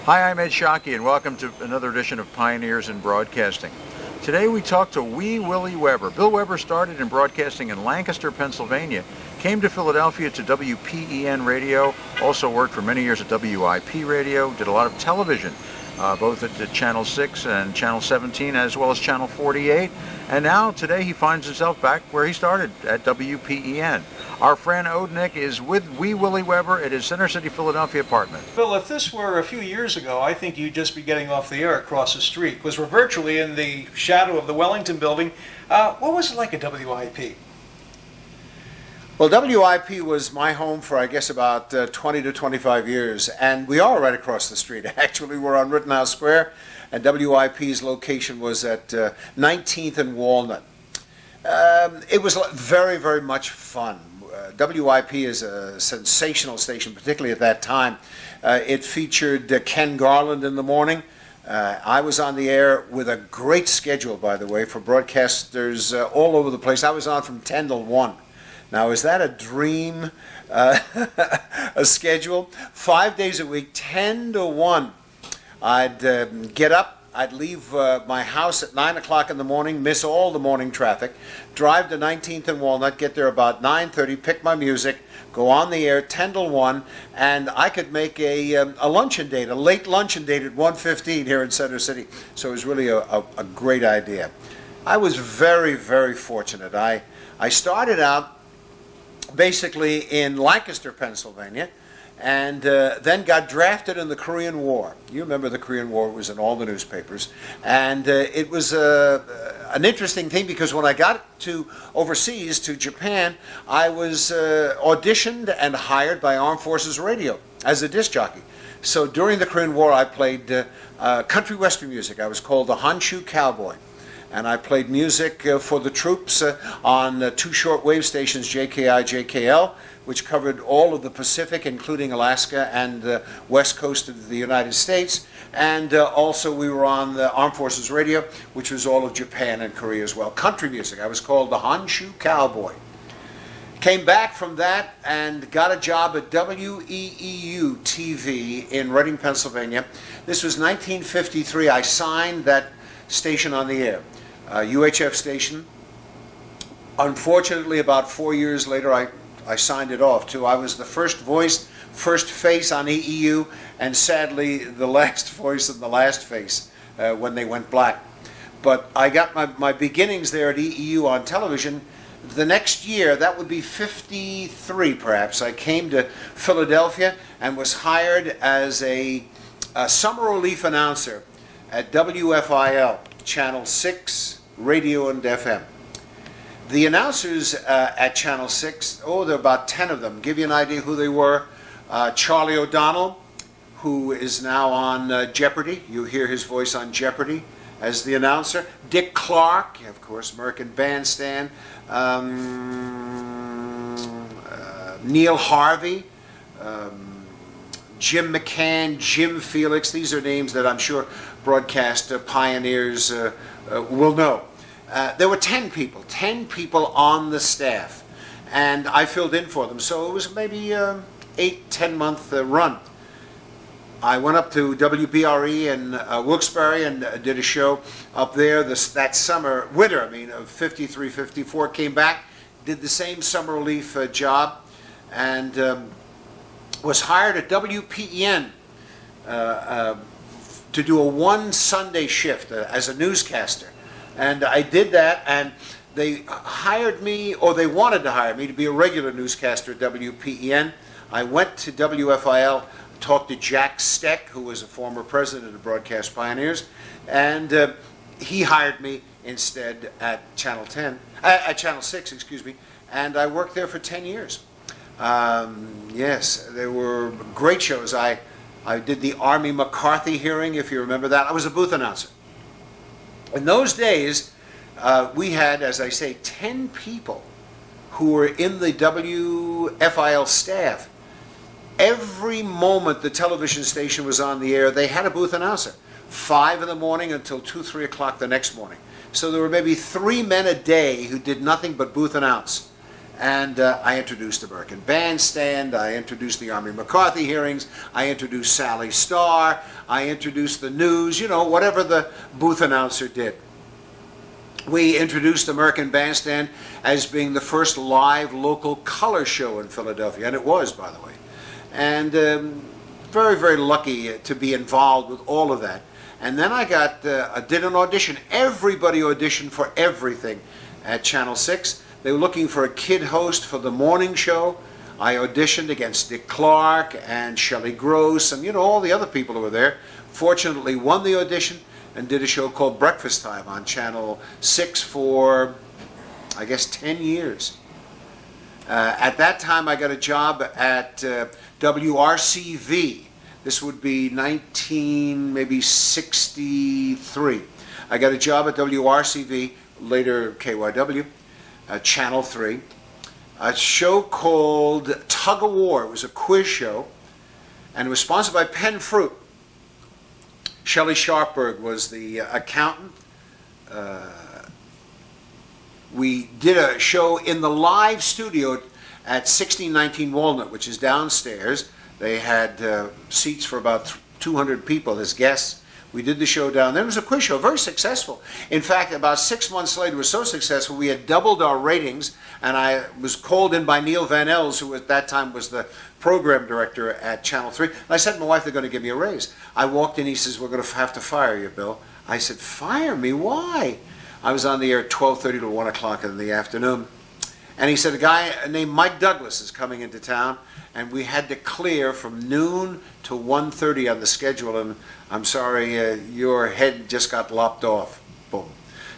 Hi, I'm Ed Shockey, and welcome to another edition of Pioneers in Broadcasting. Today we talk to Willie Weber. Bill Weber started in broadcasting in Lancaster, Pennsylvania, came to Philadelphia to WPEN radio, also worked for many years at WIP radio, did a lot of television, both at Channel 6 and Channel 17, as well as Channel 48. And now, today, he finds himself back where he started, at WPEN. Our Fran Odyniec is with Willie Weber at his Center City, Philadelphia apartment. Bill, if this were a few years ago, I think you'd just be getting off the air across the street, because we're virtually in the shadow of the Wellington building. What was it like at WIP? Well, WIP was my home for, I guess, about 20 to 25 years, and we are right across the street. Actually, we're on Rittenhouse Square, and WIP's location was at 19th and Walnut. It was very, very much fun. WIP is a sensational station, particularly at that time. It featured Ken Garland in the morning. I was on the air with a great schedule, by the way, for broadcasters all over the place. I was on from 10 till 1. Now, is that a dream, a schedule? 5 days a week, 10 to 1. I'd get up. I'd leave my house at 9 o'clock in the morning, miss all the morning traffic, drive to 19th and Walnut, get there about 9:30, pick my music, go on the air 10 till 1, and I could make a luncheon date, a late luncheon date at 1:15 here in Center City. So it was really a great idea. I was very, very fortunate. I started out basically in Lancaster, Pennsylvania, and then got drafted in the Korean War. You remember the Korean War was in all the newspapers. And it was an interesting thing, because when I got to overseas, to Japan, I was auditioned and hired by Armed Forces Radio as a disc jockey. So during the Korean War, I played country western music. I was called the Honshu Cowboy. And I played music for the troops on two shortwave stations, JKI, JKL, which covered all of the Pacific, including Alaska and the west coast of the United States. And also we were on the Armed Forces Radio, which was all of Japan and Korea as well. Country music. I was called the Honshu Cowboy. Came back from that and got a job at WEEU TV in Reading, Pennsylvania. This was 1953. I signed that station on the air, UHF station. Unfortunately, about 4 years later, I signed it off too. I was the first voice, first face on EEU, and sadly the last voice and the last face when they went black. But I got my beginnings there at EEU on television. The next year, that would be 53 perhaps, I came to Philadelphia and was hired as a summer relief announcer at WFIL, Channel 6, radio and FM. The announcers at Channel 6, there are about 10 of them. Give you an idea who they were. Charlie O'Donnell, who is now on Jeopardy. You hear his voice on Jeopardy as the announcer. Dick Clark, of course, American Bandstand. Neil Harvey. Jim McCann, Jim Felix. These are names that I'm sure broadcast pioneers will know. There were 10 people on the staff, and I filled in for them. So it was maybe 8-10 month run. I went up to WBRE in Wilkes-Barre and did a show up there that summer, winter, of 53, 54. Came back, did the same summer relief job, and was hired at WPEN to do a one Sunday shift as a newscaster. And I did that, and they hired me, or they wanted to hire me to be a regular newscaster at WPEN. I went to WFIL, talked to Jack Steck, who was a former president of Broadcast Pioneers, and he hired me instead at Channel 6, and I worked there for 10 years. Yes, there were great shows. I did the Army McCarthy hearing, if you remember that. I was a booth announcer. In those days, we had, as I say, 10 people who were in the WFIL staff. Every moment the television station was on the air, they had a booth announcer. 5 in the morning until 2, 3 o'clock the next morning. So there were maybe 3 men a day who did nothing but booth announce. And I introduced American Bandstand, I introduced the Army McCarthy hearings, I introduced Sally Starr, I introduced the news, you know, whatever the booth announcer did. We introduced American Bandstand as being the first live local color show in Philadelphia, and it was, by the way. And very, very lucky to be involved with all of that. And then I did an audition. Everybody auditioned for everything at Channel 6. They were looking for a kid host for the morning show. I auditioned against Dick Clark and Shelley Gross and, you know, all the other people who were there. Fortunately, won the audition and did a show called Breakfast Time on Channel 6 for, I guess, 10 years. At that time, I got a job at WRCV. This would be 1963. I got a job at WRCV, later KYW, Channel 3. A show called Tug of War. It was a quiz show, and it was sponsored by Penn Fruit. Shelley Sharpberg was the accountant. We did a show in the live studio at 1619 Walnut, which is downstairs. They had seats for about 200 people as guests. We did the show down there. It was a quiz show, very successful. In fact, about 6 months later, it was so successful, we had doubled our ratings, and I was called in by Neil Van Els, who at that time was the program director at Channel 3. And I said to my wife, they're going to give me a raise. I walked in, he says, we're going to have to fire you, Bill. I said, fire me? Why? I was on the air at 12:30 to 1 o'clock in the afternoon. And he said, a guy named Mike Douglas is coming into town, and we had to clear from noon to 1:30 on the schedule, and I'm sorry, your head just got lopped off. Boom.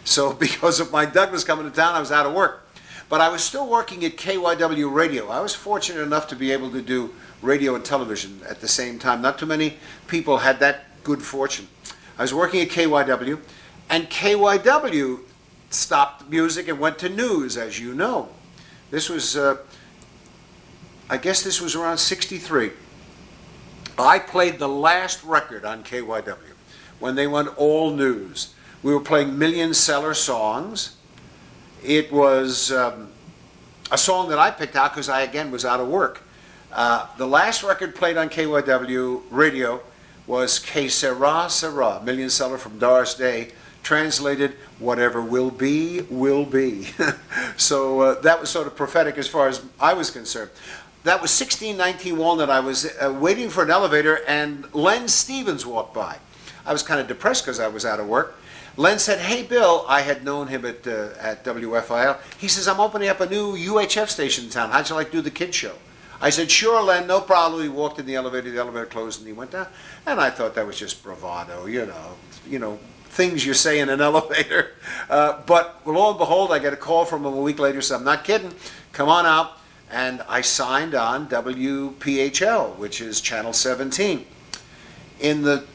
So because of Mike Douglas coming to town, I was out of work. But I was still working at KYW Radio. I was fortunate enough to be able to do radio and television at the same time. Not too many people had that good fortune. I was working at KYW, and KYW stopped music and went to news, as you know. This was, I guess this was around 63. I played the last record on KYW when they went all news. We were playing million-seller songs. It was a song that I picked out because I, again, was out of work. The last record played on KYW radio was Que Sera, Sera, million-seller from Doris Day, translated, whatever will be, will be. So that was sort of prophetic as far as I was concerned. That was 1619 Walnut. I was waiting for an elevator, and Len Stevens walked by. I was kind of depressed because I was out of work. Len said, hey, Bill, I had known him at WFIL. He says, I'm opening up a new UHF station in town. How'd you like to do the kid show? I said, sure, Len, no problem. He walked in the elevator closed, and he went down. And I thought that was just bravado, you know, things you say in an elevator. But lo and behold, I get a call from him a week later, so I'm not kidding. Come on out. And I signed on WPHL, which is Channel 17. In the,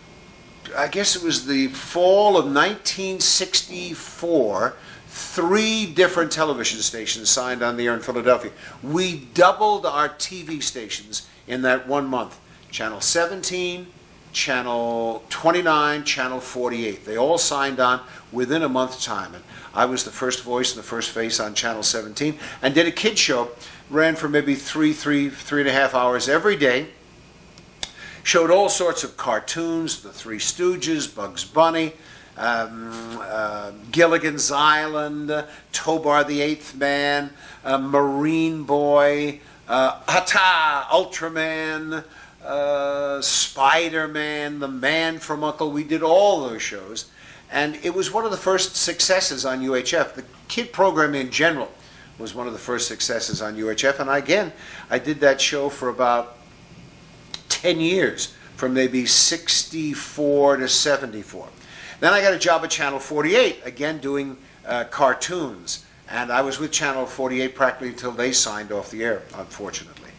I guess it was the fall of 1964, 3 different television stations signed on the air in Philadelphia. We doubled our TV stations in that 1 month. Channel 17, Channel 29, Channel 48. They all signed on within a month's time. And I was the first voice and the first face on Channel 17 and did a kid show. Ran for maybe three and a half hours every day. Showed all sorts of cartoons, the Three Stooges, Bugs Bunny, Gilligan's Island, Tobar the Eighth Man, Marine Boy, Hata, Ultraman, Spider-Man, The Man from U.N.C.L.E. We did all those shows. And it was one of the first successes on UHF. The kid program in general was one of the first successes on UHF. And again, I did that show for about 10 years, from maybe 64 to 74. Then I got a job at Channel 48, again doing cartoons. And I was with Channel 48 practically until they signed off the air, unfortunately.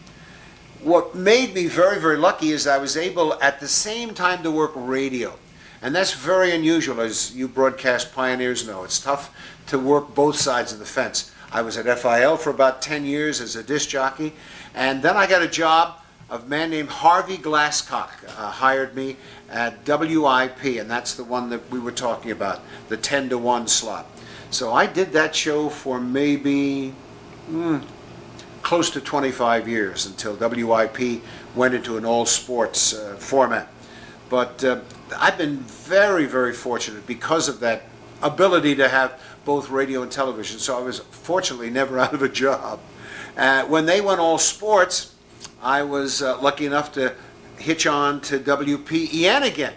What made me very, very lucky is I was able at the same time to work radio. And that's very unusual, as you broadcast pioneers know. It's tough to work both sides of the fence. I was at FIL for about 10 years as a disc jockey, and then I got a job. A man named Harvey Glasscock hired me at WIP, and that's the one that we were talking about, the 10 to 1 slot. So I did that show for maybe close to 25 years until WIP went into an all-sports format. But I've been very, very fortunate because of that ability to have both radio and television. So I was fortunately never out of a job. When they went all sports, I was lucky enough to hitch on to WPEN again.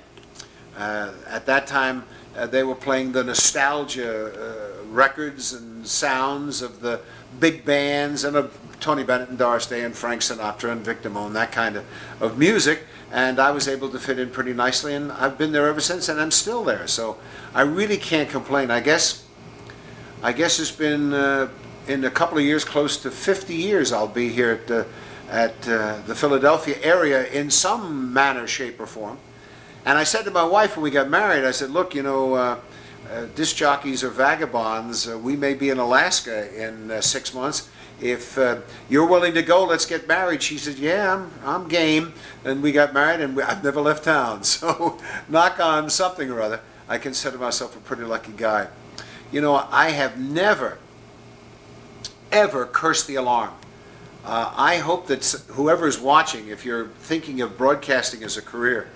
At that time, they were playing the nostalgia records and sounds of the big bands and of Tony Bennett and Doris Day and Frank Sinatra and Vic Damone, that kind of music. And I was able to fit in pretty nicely, and I've been there ever since, and I'm still there. So I really can't complain. I guess it's been in a couple of years, close to 50 years, I'll be here at the Philadelphia area in some manner, shape, or form. And I said to my wife when we got married, I said, look, disc jockeys are vagabonds. We may be in Alaska in 6 months. If you're willing to go, let's get married. She said, yeah, I'm game. And we got married, and I've never left town. So knock on something or other. I consider myself a pretty lucky guy. I have never, ever cursed the alarm. I hope that whoever is watching, if you're thinking of broadcasting as a career,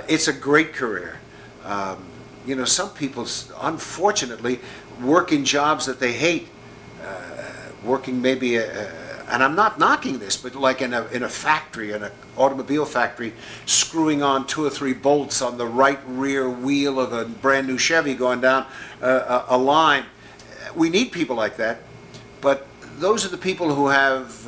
it's a great career. Some people, unfortunately, work in jobs that they hate. Working maybe, and I'm not knocking this, but like in a factory, in an automobile factory, screwing on 2 or 3 bolts on the right rear wheel of a brand new Chevy going down a line. We need people like that, but those are the people who have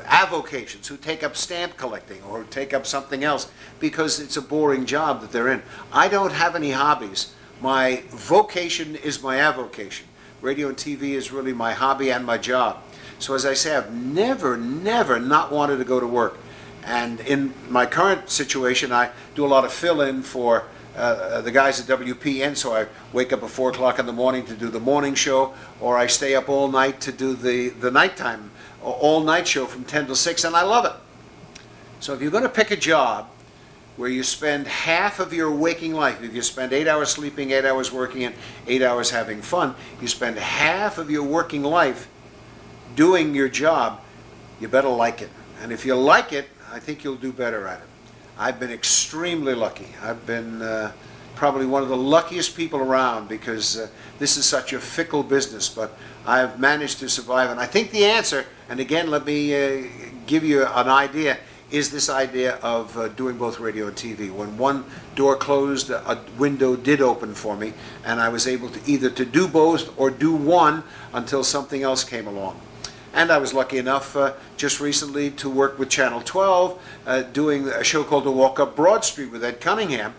avocations, who take up stamp collecting or take up something else because it's a boring job that they're in. I don't have any hobbies. My vocation is my avocation. Radio and TV is really my hobby and my job. So as I say, I've never not wanted to go to work. And in my current situation, I do a lot of fill-in for the guys at WPN, so I wake up at 4 o'clock in the morning to do the morning show, or I stay up all night to do the nighttime, all-night show from 10 till 6, and I love it. So if you're going to pick a job where you spend half of your waking life, if you spend 8 hours sleeping, 8 hours working, and 8 hours having fun, you spend half of your working life doing your job, you better like it. And if you like it, I think you'll do better at it. I've been extremely lucky. I've been probably one of the luckiest people around because this is such a fickle business, but I've managed to survive. And I think the answer, and again, let me give you an idea, is this idea of doing both radio and TV. When one door closed, a window did open for me, and I was able to either to do both or do one until something else came along. And I was lucky enough just recently to work with Channel 12, doing a show called The Walk Up Broad Street with Ed Cunningham,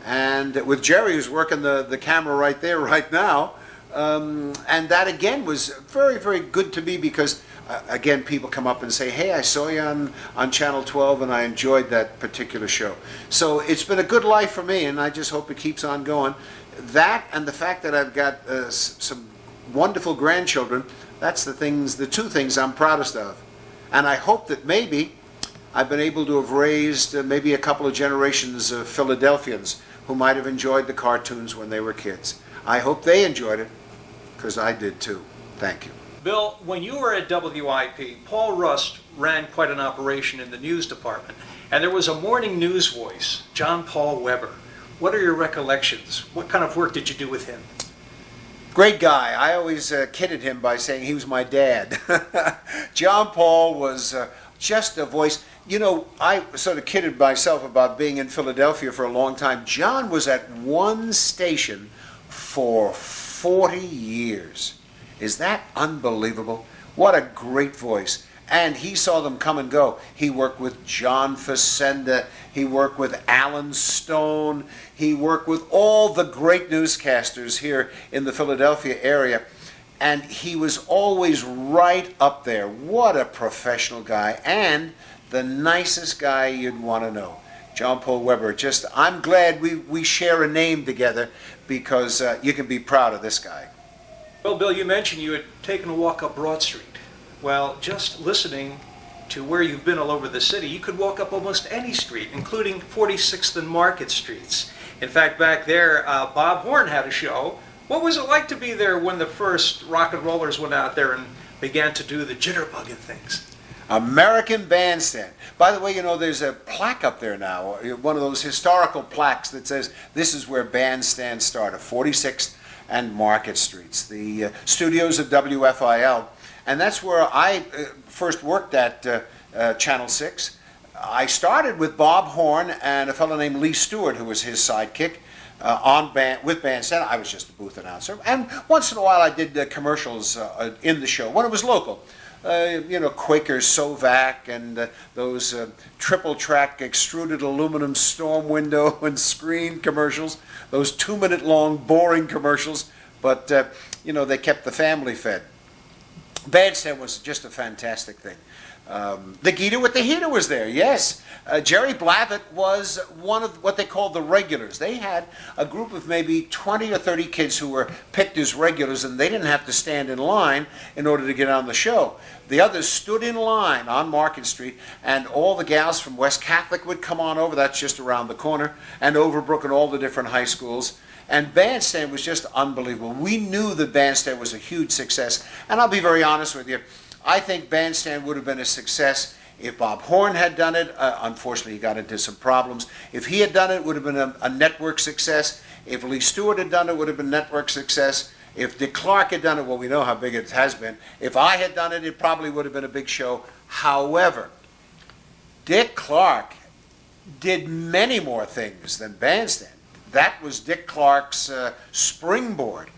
and with Jerry, who's working the camera right there, right now. And that again was very, very good to me because again, people come up and say, hey, I saw you on Channel 12 and I enjoyed that particular show. So it's been a good life for me, and I just hope it keeps on going. That and the fact that I've got some wonderful grandchildren, that's the 2 things I'm proudest of. And I hope that maybe I've been able to have raised maybe a couple of generations of Philadelphians who might have enjoyed the cartoons when they were kids. I hope they enjoyed it, because I did too. Thank you. Bill, when you were at WIP, Paul Rust ran quite an operation in the news department, and there was a morning news voice, John Paul Weber. What are your recollections? What kind of work did you do with him? Great guy. I always kidded him by saying he was my dad. John Paul was just a voice. I sort of kidded myself about being in Philadelphia for a long time. John was at one station for 40 years. Is that unbelievable? What a great voice. And he saw them come and go. He worked with John Facenda. He worked with Alan Stone. He worked with all the great newscasters here in the Philadelphia area. And he was always right up there. What a professional guy. And the nicest guy you'd want to know. John Paul Weber. I'm glad we share a name together because you can be proud of this guy. Well, Bill, you mentioned you had taken a walk up Broad Street. Well, just listening to where you've been all over the city, you could walk up almost any street, including 46th and Market Streets. In fact, back there, Bob Horn had a show. What was it like to be there when the first rock and rollers went out there and began to do the jitterbug and things. American Bandstand. By the way, there's a plaque up there now, one of those historical plaques that says this is where Bandstand started, 46th and Market Streets, the studios of WFIL. And that's where I first worked at Channel 6. I started with Bob Horn and a fellow named Lee Stewart, who was his sidekick, with Bandstand. I was just the booth announcer. And once in a while I did commercials in the show when it was local. Quaker Sovac and those triple-track extruded aluminum storm window and screen commercials, those 2-minute long boring commercials, but they kept the family fed. Bandstand was just a fantastic thing. The Geeter with the Heater was there, yes. Jerry Blavitt was one of what they called the regulars. They had a group of maybe 20 or 30 kids who were picked as regulars, and they didn't have to stand in line in order to get on the show. The others stood in line on Market Street, and all the gals from West Catholic would come on over, that's just around the corner, and Overbrook and all the different high schools. And Bandstand was just unbelievable. We knew that Bandstand was a huge success, and I'll be very honest with you, I think Bandstand would have been a success if Bob Horn had done it. Unfortunately, he got into some problems. If he had done it, it would have been a network success. If Lee Stewart had done it, it would have been network success. If Dick Clark had done it, well, we know how big it has been. If I had done it, it probably would have been a big show. However, Dick Clark did many more things than Bandstand. That was Dick Clark's springboard.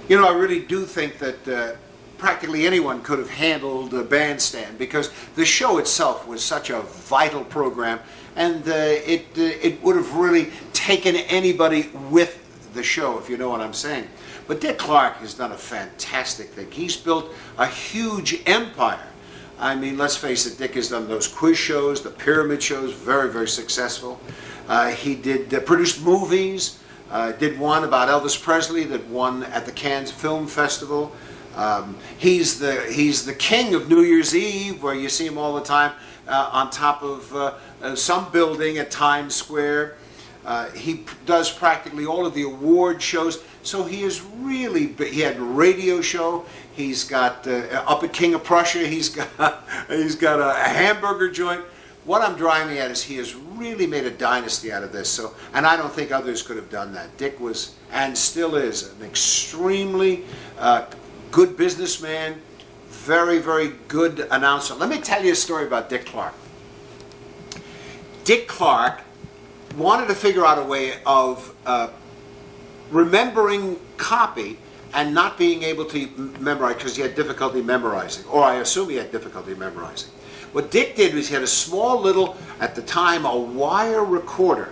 I really do think that practically anyone could have handled Bandstand because the show itself was such a vital program, and it would have really taken anybody with the show, if you know what I'm saying. But Dick Clark has done a fantastic thing. He's built a huge empire. I mean, let's face it, Dick has done those quiz shows, the pyramid shows, very, very successful. He did produced movies, did one about Elvis Presley that won at the Cannes Film Festival. He's the king of New Year's Eve, where you see him all the time on top of some building at Times Square. He does practically all of the award shows. So he had a radio show. He's got up at King of Prussia. He's got a hamburger joint. What I'm driving at is he has really made a dynasty out of this. So, and I don't think others could have done that. Dick was and still is an extremely good businessman, very, very good announcer. Let me tell you a story about Dick Clark. Dick Clark wanted to figure out a way of remembering copy and not being able to memorize because he had difficulty memorizing, or I assume he had difficulty memorizing. What Dick did was he had a small little, at the time, a wire recorder,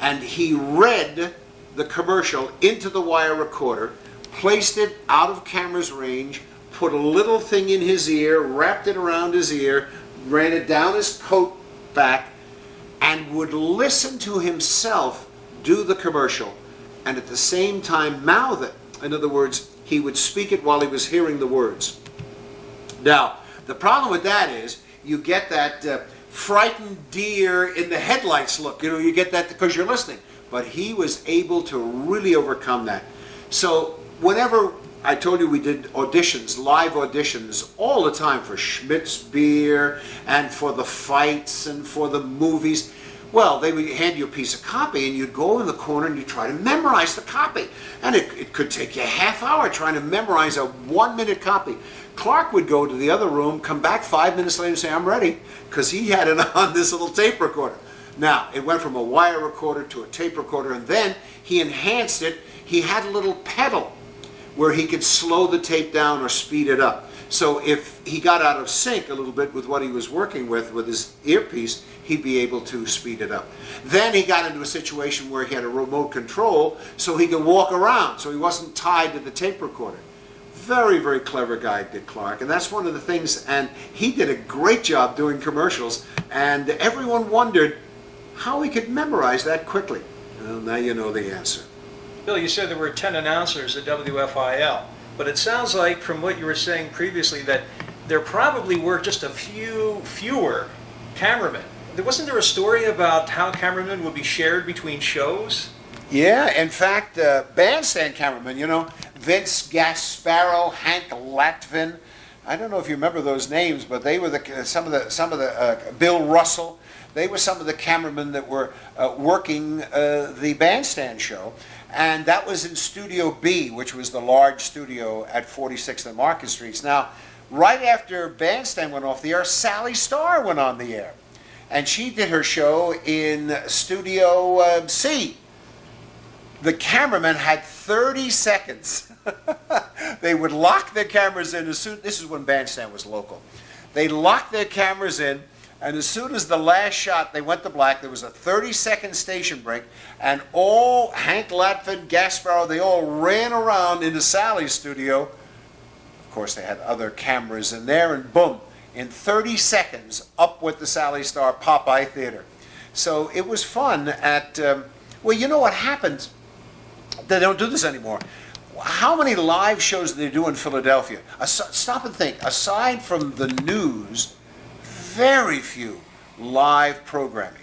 and he read the commercial into the wire recorder, placed it out of camera's range, put a little thing in his ear, wrapped it around his ear, ran it down his coat back, and would listen to himself do the commercial and at the same time mouth it. In other words, he would speak it while he was hearing the words. Now, the problem with that is you get that frightened deer in the headlights look. You get that because you're listening. But he was able to really overcome that. So whenever I told you we did auditions, live auditions, all the time for Schmidt's Beer and for the fights and for the movies. Well, they would hand you a piece of copy and you'd go in the corner and you'd try to memorize the copy. And it could take you a half hour trying to memorize a 1-minute copy. Clark would go to the other room, come back 5 minutes later and say, I'm ready, because he had it on this little tape recorder. Now, it went from a wire recorder to a tape recorder, and then he enhanced it. He had a little pedal where he could slow the tape down or speed it up. So if he got out of sync a little bit with what he was working with his earpiece, he'd be able to speed it up. Then he got into a situation where he had a remote control so he could walk around, so he wasn't tied to the tape recorder. Very, very clever guy, Dick Clark, and that's one of the things, and he did a great job doing commercials, and everyone wondered how he could memorize that quickly. Well, now you know the answer. Bill, you said there were 10 announcers at WFIL, but it sounds like from what you were saying previously that there probably were just a fewer cameramen. Wasn't there a story about how cameramen would be shared between shows? Yeah, in fact, bandstand cameramen, Vince Gasparo, Hank Latvin, I don't know if you remember those names, but they were some of the Bill Russell. They were some of the cameramen that were working the bandstand show, and that was in Studio B, which was the large studio at 46th and Market Streets. Now, right after bandstand went off the air, Sally Starr went on the air, and she did her show in Studio C. The cameraman had 30 seconds. They would lock their cameras in as soon. This is when bandstand was local. They locked their cameras in, and as soon as the last shot, they went to black. There was a 30-second station break, and all Hank Latford, Gasparo, they all ran around into Sally's studio. Of course, they had other cameras in there, and boom, in 30 seconds, up with the Sally Starr Popeye Theater. So it was fun at, well, you know what happens? They don't do this anymore. How many live shows do they do in Philadelphia? Stop and think. Aside from the news, very few live programming.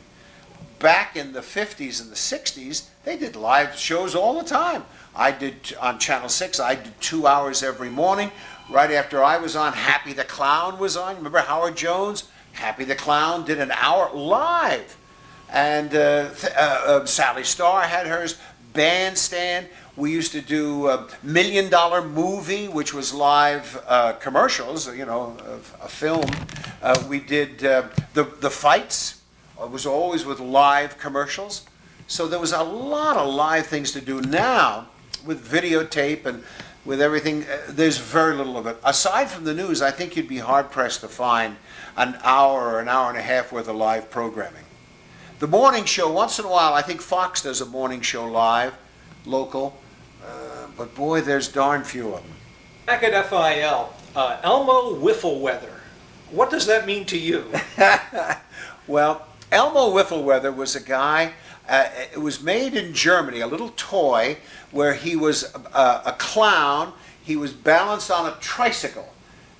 Back in the 50s and the 60s, they did live shows all the time. I did, on Channel 6, I did 2 hours every morning. Right after I was on, Happy the Clown was on. Remember Howard Jones? Happy the Clown did an hour live. And Sally Starr had hers. Bandstand. We used to do $1 Million Movie, which was live commercials, you know, a film. We did the fights. It was always with live commercials. So there was a lot of live things to do. Now, with videotape and with everything, there's very little of it. Aside from the news, I think you'd be hard-pressed to find an hour or an hour and a half worth of live programming. The morning show, once in a while, I think Fox does a morning show live, local, but boy, there's darn few of them. Back at FIL, Elmo Whiffleweather. What does that mean to you? Well, Elmo Whiffleweather was a guy, it was made in Germany, a little toy where he was a clown. He was balanced on a tricycle,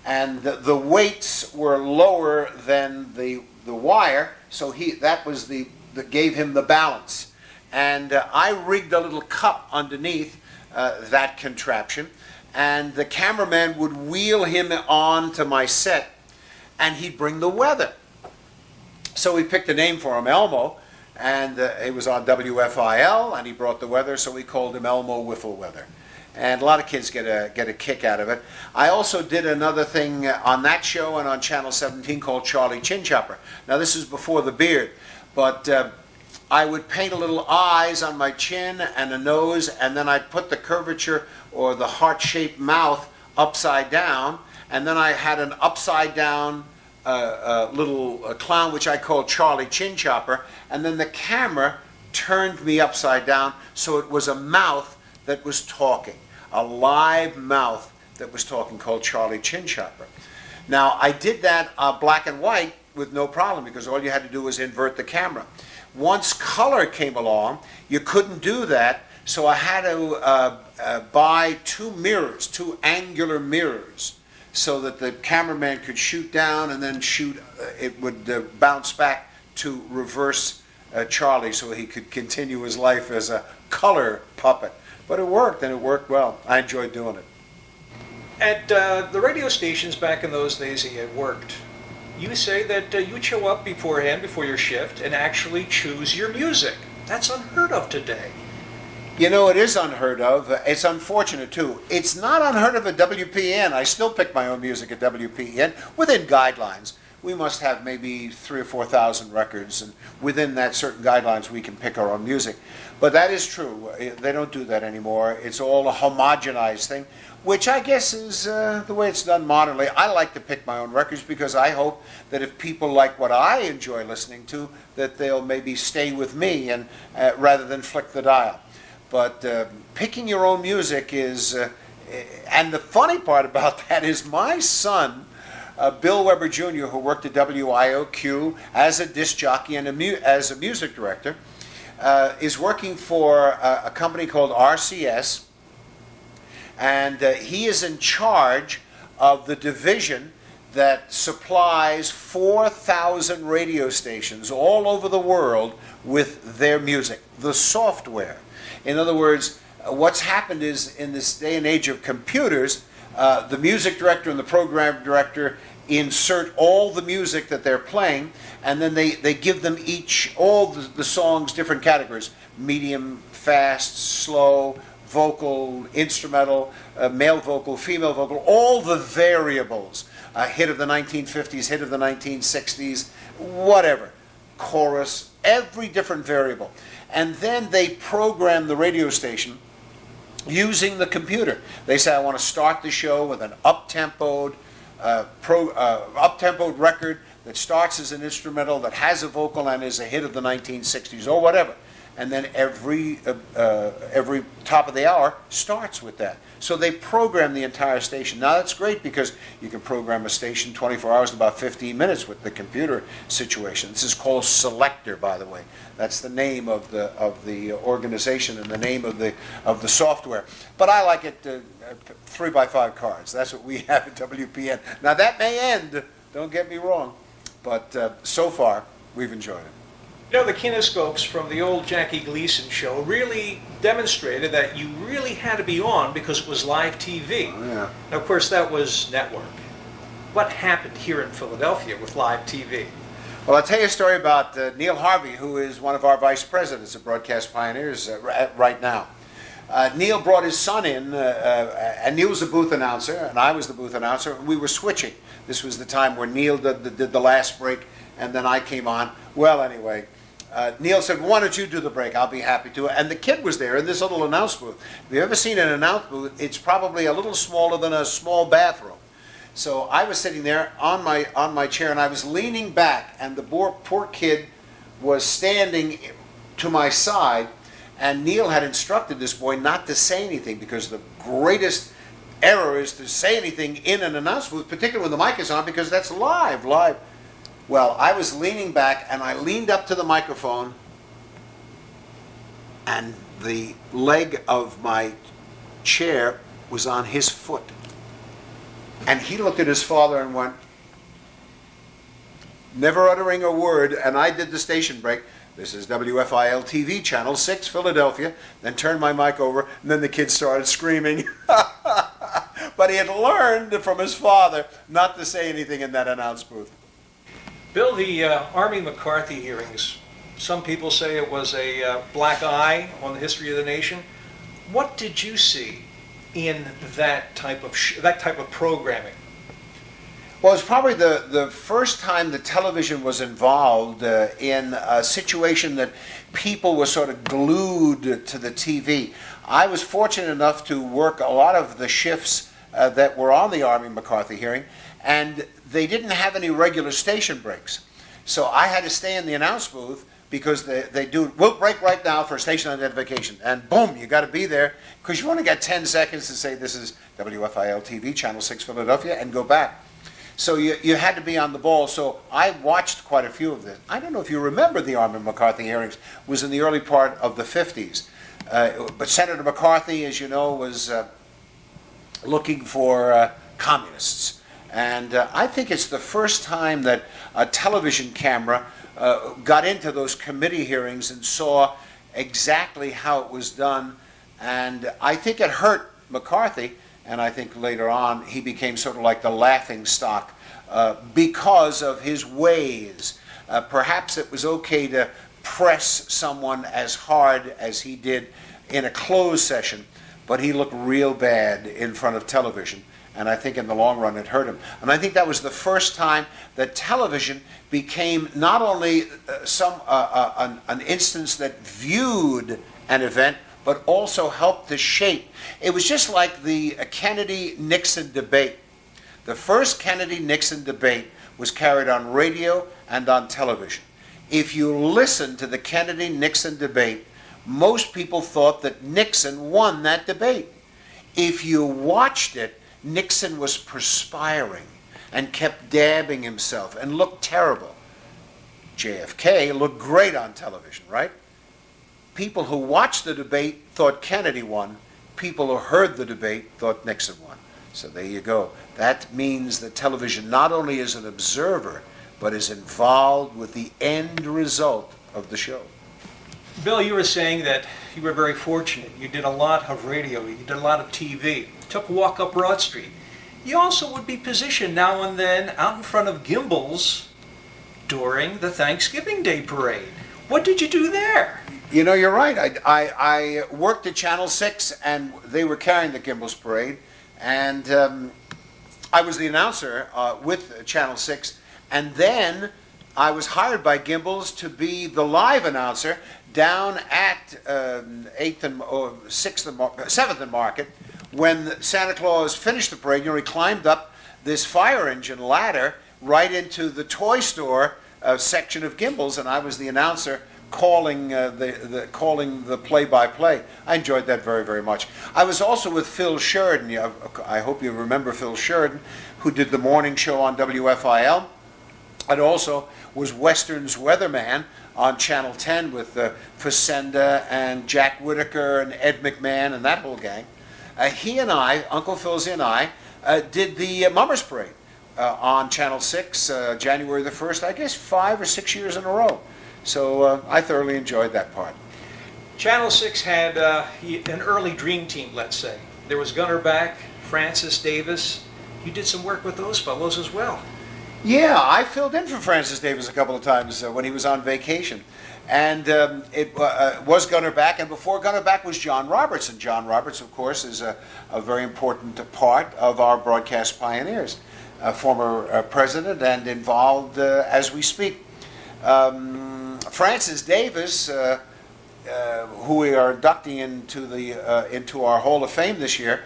and the weights were lower than the wire, so that was that gave him the balance. And I rigged a little cup underneath that contraption, and the cameraman would wheel him on to my set, and he'd bring the weather. So we picked a name for him, Elmo, and it was on WFIL, and he brought the weather, so we called him Elmo Whiffleweather. And a lot of kids get a kick out of it. I also did another thing on that show and on Channel 17 called Charlie Chin Chopper. Now this is before the beard, but I would paint a little eyes on my chin and a nose, and then I'd put the curvature or the heart-shaped mouth upside down, and then I had an upside-down little clown which I called Charlie Chin Chopper, and then the camera turned me upside down, so it was a mouth that was talking. A live mouth that was talking called Charlie Chin Chopper. Now, I did that black and white with no problem because all you had to do was invert the camera. Once color came along, you couldn't do that, so I had to buy two angular mirrors, so that the cameraman could shoot down and then shoot, it would bounce back to reverse Charlie so he could continue his life as a color puppet. But it worked, and it worked well. I enjoyed doing it. At the radio stations back in those days that you worked, you say that you'd show up beforehand, before your shift, and actually choose your music. That's unheard of today. You know, it is unheard of. It's unfortunate, too. It's not unheard of at WPN. I still pick my own music at WPN within guidelines. We must have maybe 3,000 or 4,000 records, and within that certain guidelines we can pick our own music. But that is true. They don't do that anymore. It's all a homogenized thing, which I guess is the way it's done modernly. I like to pick my own records because I hope that if people like what I enjoy listening to, that they'll maybe stay with me and rather than flick the dial. But picking your own music is, and the funny part about that is my son, Bill Weber Jr., who worked at WIOQ as a disc jockey and as a music director, is working for a company called RCS, and he is in charge of the division that supplies 4,000 radio stations all over the world with their music, the software. In other words, what's happened is in this day and age of computers, The music director and the program director insert all the music that they're playing, and then they give them each, all the songs, different categories: medium, fast, slow, vocal, instrumental, male vocal, female vocal, all the variables. Hit of the 1950s, hit of the 1960s, whatever. Chorus, every different variable. And then they program the radio station using the computer. They say, I want to start the show with an up-tempoed record that starts as an instrumental, that has a vocal and is a hit of the 1960s or whatever. And then every top of the hour starts with that. So they program the entire station. Now that's great because you can program a station 24 hours in about 15 minutes with the computer situation. This is called Selector, by the way. That's the name of the organization and the name of the software. But I like it 3x5 cards. That's what we have at WPN. Now that may end. Don't get me wrong, but so far we've enjoyed it. You know, the kinescopes from the old Jackie Gleason show really demonstrated that you really had to be on because it was live TV. Oh, yeah. Now, of course, that was network. What happened here in Philadelphia with live TV? Well, I'll tell you a story about Neil Harvey, who is one of our vice presidents of Broadcast Pioneers right now. Neil brought his son in, and Neil was the booth announcer, and I was the booth announcer, and we were switching. This was the time where Neil did the last break, and then I came on. Well, anyway, Neil said, why don't you do the break? I'll be happy to. And the kid was there in this little announce booth. If you've ever seen an announce booth, it's probably a little smaller than a small bathroom. So I was sitting there on my chair, and I was leaning back, and the poor kid was standing to my side, and Neil had instructed this boy not to say anything, because the greatest error is to say anything in an announce booth, particularly when the mic is on, because that's live. Well, I was leaning back, and I leaned up to the microphone, and the leg of my chair was on his foot. And he looked at his father and went, never uttering a word, and I did the station break. This is WFIL TV, Channel 6, Philadelphia. Then turned my mic over, and then the kid started screaming. But he had learned from his father not to say anything in that announce booth. Bill, the Army McCarthy hearings, some people say it was a black eye on the history of the nation. What did you see in that type of programming? Well, it's probably the first time that television was involved in a situation that people were sort of glued to the TV. I was fortunate enough to work a lot of the shifts that were on the Army McCarthy hearing, and they didn't have any regular station breaks. So I had to stay in the announce booth because they do, we'll break right now for station identification. And boom, you got to be there because you only got 10 seconds to say this is WFIL TV, Channel 6 Philadelphia, and go back. So you had to be on the ball. So I watched quite a few of this. I don't know if you remember the Army McCarthy hearings. It was in the early part of the 50s. But Senator McCarthy, as you know, was looking for communists. And I think it's the first time that a television camera got into those committee hearings and saw exactly how it was done. And I think it hurt McCarthy, and I think later on he became sort of like the laughing stock because of his ways. Perhaps it was okay to press someone as hard as he did in a closed session, but he looked real bad in front of television. And I think in the long run it hurt him. And I think that was the first time that television became not only an instance that viewed an event, but also helped to shape. It was just like the Kennedy-Nixon debate. The first Kennedy-Nixon debate was carried on radio and on television. If you listen to the Kennedy-Nixon debate, most people thought that Nixon won that debate. If you watched it, Nixon was perspiring and kept dabbing himself and looked terrible. JFK looked great on television, right? People who watched the debate thought Kennedy won. People who heard the debate thought Nixon won. So there you go. That means that television not only is an observer, but is involved with the end result of the show. Bill, you were saying that You were very fortunate. You did a lot of radio. You did a lot of TV. Took a walk up Broad Street. You also would be positioned now and then out in front of gimbals during the Thanksgiving Day parade. What did you do there? You know, you're right. I worked at Channel 6, and they were carrying the Gimbals Parade, and I was the announcer with Channel 6, and then I was hired by Gimbals to be the live announcer down at 8th and 6th and 7th and Market. When Santa Claus finished the parade, you know, he climbed up this fire engine ladder right into the toy store section of Gimbals, and I was the announcer calling the play-by-play. I enjoyed that very, very much. I was also with Phil Sheridan. I hope you remember Phil Sheridan, who did the morning show on WFIL, and also was Western's weatherman on Channel 10 with Facenda and Jack Whitaker and Ed McMahon and that whole gang. He and I, Uncle Philzy and I, did the Mummers Parade on Channel 6, January the 1st, I guess 5 or 6 years in a row. So I thoroughly enjoyed that part. Channel 6 had an early dream team, let's say. There was Gunnar Back, Francis Davis. You did some work with those fellows as well. Yeah, I filled in for Francis Davis a couple of times when he was on vacation. And it was Gunnar Back, and before Gunnar Back was John Roberts. And John Roberts, of course, is a very important part of our broadcast pioneers, a former president and involved as we speak. Francis Davis, who we are inducting into our Hall of Fame this year,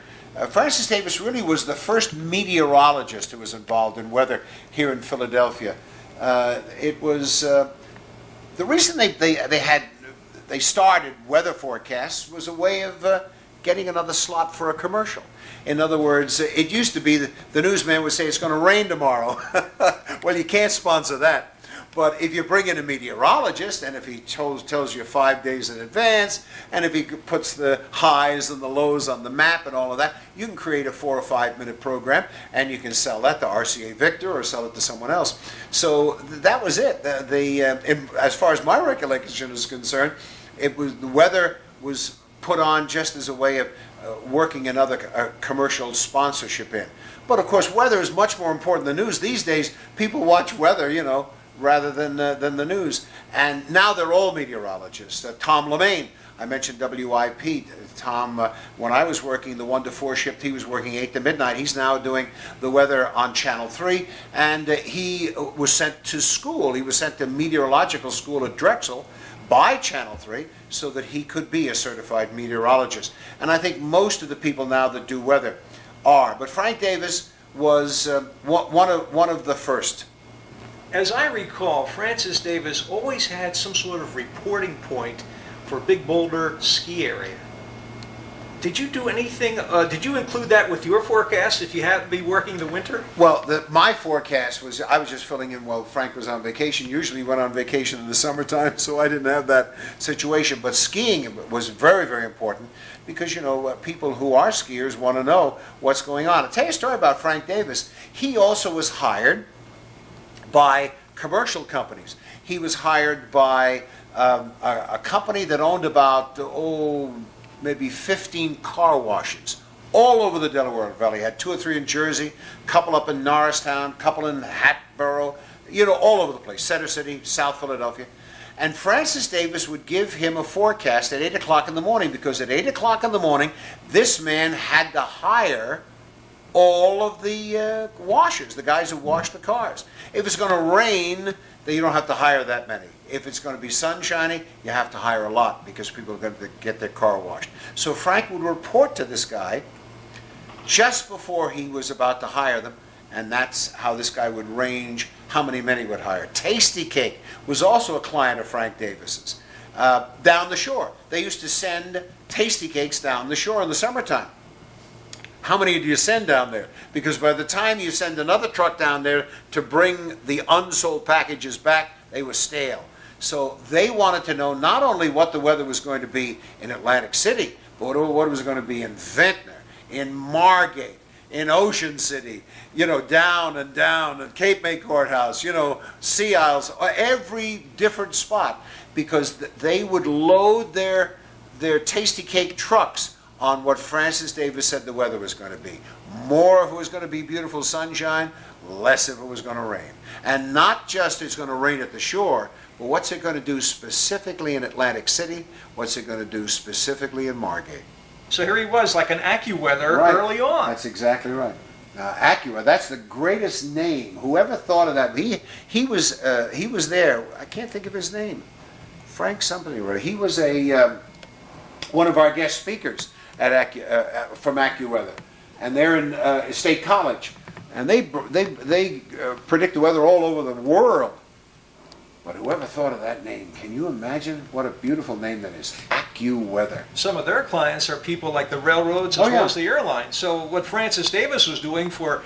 Francis Davis really was the first meteorologist who was involved in weather here in Philadelphia. It was the reason they started weather forecasts was a way of getting another slot for a commercial. In other words, it used to be that the newsman would say it's going to rain tomorrow. Well, you can't sponsor that. But if you bring in a meteorologist, and if he tells you 5 days in advance, and if he puts the highs and the lows on the map and all of that, you can create a 4 or 5 minute program, and you can sell that to RCA Victor or sell it to someone else. So that was it. As far as my recollection is concerned, the weather was put on just as a way of working another commercial sponsorship in. But of course, weather is much more important than news. These days, people watch weather, rather than the news. And now they're all meteorologists. Tom LeMaine, I mentioned WIP. Tom, when I was working the 1 to 4 shift, he was working 8 to midnight. He's now doing the weather on Channel 3. And he was sent to school. He was sent to meteorological school at Drexel by Channel 3 so that he could be a certified meteorologist. And I think most of the people now that do weather are. But Frank Davis was one of the first. As I recall, Francis Davis always had some sort of reporting point for Big Boulder ski area. Did you do anything, did you include that with your forecast if you had to be working the winter? Well, my forecast was, I was just filling in while Frank was on vacation. Usually went on vacation in the summertime, so I didn't have that situation. But skiing was very, very important because, people who are skiers want to know what's going on. I'll tell you a story about Frank Davis. He also was hired by commercial companies. He was hired by a company that owned about, maybe 15 car washes all over the Delaware Valley. Had 2 or 3 in Jersey, a couple up in Norristown, a couple in Hatboro, all over the place, Center City, South Philadelphia. And Francis Davis would give him a forecast at 8 o'clock in the morning, because at 8 o'clock in the morning, this man had to hire all of the washers, the guys who wash the cars. If it's going to rain, then you don't have to hire that many. If it's going to be sunshiny, you have to hire a lot because people are going to get their car washed. So Frank would report to this guy just before he was about to hire them, and that's how this guy would range how many men he would hire. Tasty Cake was also a client of Frank Davis's. Down the shore, they used to send Tasty Cakes down the shore in the summertime. How many do you send down there? Because by the time you send another truck down there to bring the unsold packages back, they were stale. So they wanted to know not only what the weather was going to be in Atlantic City, but what it was going to be in Ventnor, in Margate, in Ocean City, down and Cape May Courthouse, Sea Isles, every different spot, because they would load their their tasty cake trucks on what Francis Davis said the weather was going to be. More if it was going to be beautiful sunshine, less if it was going to rain. And not just it's going to rain at the shore, but what's it going to do specifically in Atlantic City? What's it going to do specifically in Margate? So here he was, like an AccuWeather Right. early on. That's exactly right. AccuWeather, that's the greatest name. Whoever thought of that? He was there. I can't think of his name. Frank something or other. He was one of our guest speakers at from AccuWeather, and they're in State College, and they predict the weather all over the world. But whoever thought of that name? Can you imagine what a beautiful name that is? AccuWeather. Some of their clients are people like the railroads as well as the airlines. So what Francis Davis was doing for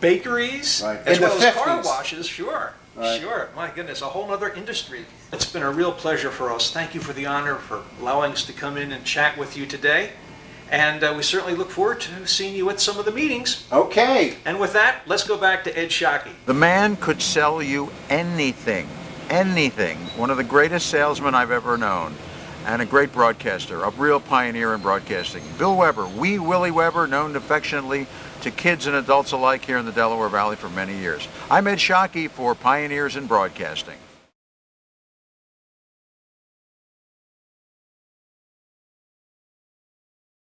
bakeries, Right. as In the well as car 50s. washes, sure. Right. Sure. My goodness, a whole other industry. It's been a real pleasure for us. Thank you for the honor for allowing us to come in and chat with you today. And we certainly look forward to seeing you at some of the meetings. Okay. And with that, let's go back to Ed Shockey. The man could sell you anything, anything. One of the greatest salesmen I've ever known, and a great broadcaster, a real pioneer in broadcasting. Bill Weber, Wee Willie Weber, known affectionately to kids and adults alike here in the Delaware Valley for many years. I'm Ed Shockey for Pioneers in Broadcasting.